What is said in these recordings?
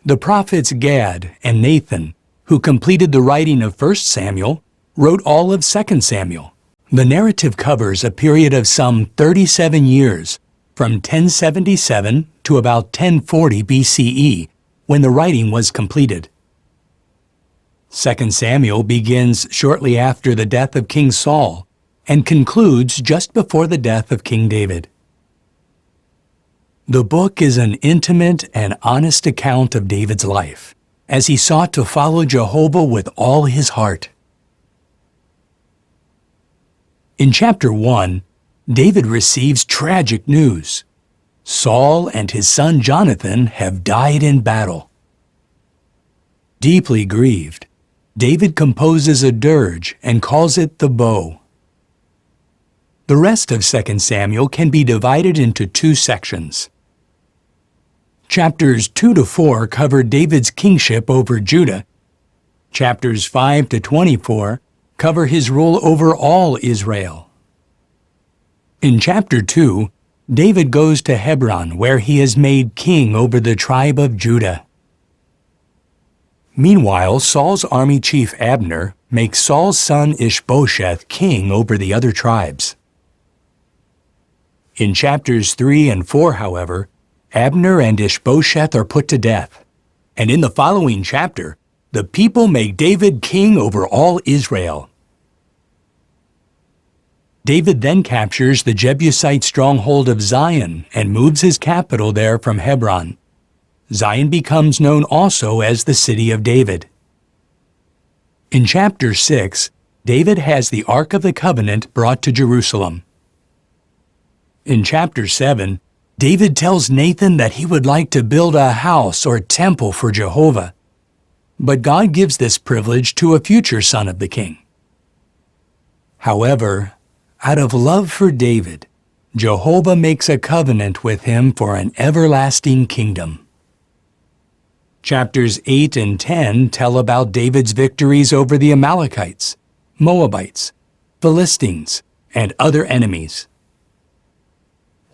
The prophets Gad and Nathan, who completed the writing of 1 Samuel, wrote all of 2 Samuel. The narrative covers a period of some 37 years, from 1077 to about 1040 BCE, when the writing was completed. 2 Samuel begins shortly after the death of King Saul and concludes just before the death of King David. The book is an intimate and honest account of David's life, as he sought to follow Jehovah with all his heart. In chapter 1, David receives tragic news. Saul and his son Jonathan have died in battle. Deeply grieved, David composes a dirge and calls it the bow. The rest of 2 Samuel can be divided into two sections. Chapters 2 to 4 cover David's kingship over Judah. Chapters 5 to 24 cover his rule over all Israel. In chapter 2, David goes to Hebron, where he is made king over the tribe of Judah. Meanwhile, Saul's army chief Abner makes Saul's son Ishbosheth king over the other tribes. In chapters 3 and 4, however, Abner and Ishbosheth are put to death, and in the following chapter, the people make David king over all Israel. David then captures the Jebusite stronghold of Zion and moves his capital there from Hebron. Zion becomes known also as the City of David. In chapter 6, David has the Ark of the Covenant brought to Jerusalem. In chapter 7, David tells Nathan that he would like to build a house or temple for Jehovah, but God gives this privilege to a future son of the king. However, out of love for David, Jehovah makes a covenant with him for an everlasting kingdom. Chapters 8 and 10 tell about David's victories over the Amalekites, Moabites, Philistines, and other enemies.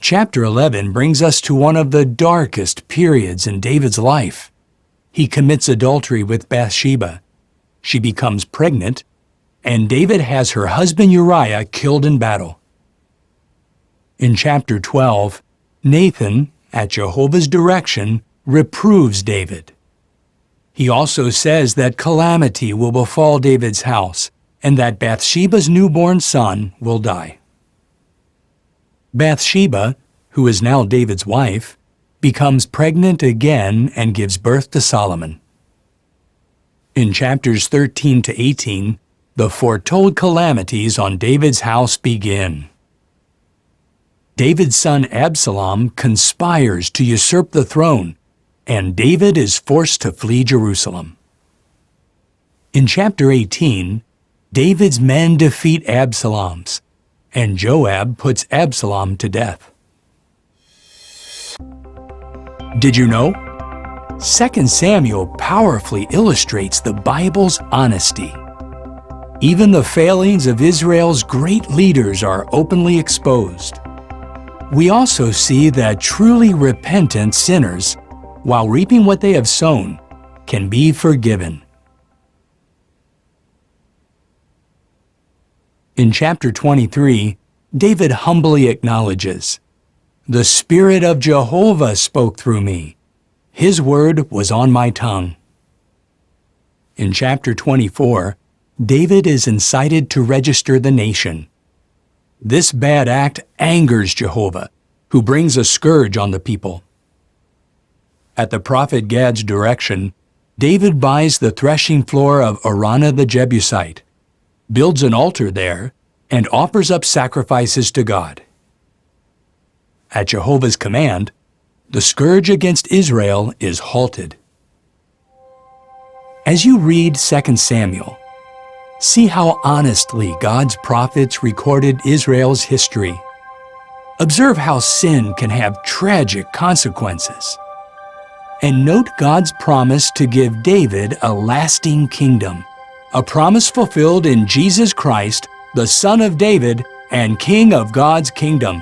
Chapter 11 brings us to one of the darkest periods in David's life. He commits adultery with Bathsheba. She becomes pregnant, and David has her husband Uriah killed in battle. In chapter 12, Nathan, at Jehovah's direction, reproves David. He also says that calamity will befall David's house, and that Bathsheba's newborn son will die. Bathsheba, who is now David's wife, becomes pregnant again and gives birth to Solomon. In chapters 13 to 18, the foretold calamities on David's house begin. David's son Absalom conspires to usurp the throne, and David is forced to flee Jerusalem. In chapter 18, David's men defeat Absalom's, and Joab puts Absalom to death. Did you know? 2 Samuel powerfully illustrates the Bible's honesty. Even the failings of Israel's great leaders are openly exposed. We also see that truly repentant sinners, while reaping what they have sown, can be forgiven. In chapter 23, David humbly acknowledges, "The Spirit of Jehovah spoke through me. His word was on my tongue." In chapter 24, David is incited to register the nation. This bad act angers Jehovah, who brings a scourge on the people. At the prophet Gad's direction, David buys the threshing floor of Araunah the Jebusite, builds an altar there, and offers up sacrifices to God. At Jehovah's command, the scourge against Israel is halted. As you read 2 Samuel, see how honestly God's prophets recorded Israel's history. Observe how sin can have tragic consequences. And note God's promise to give David a lasting kingdom, a promise fulfilled in Jesus Christ, the Son of David and King of God's kingdom.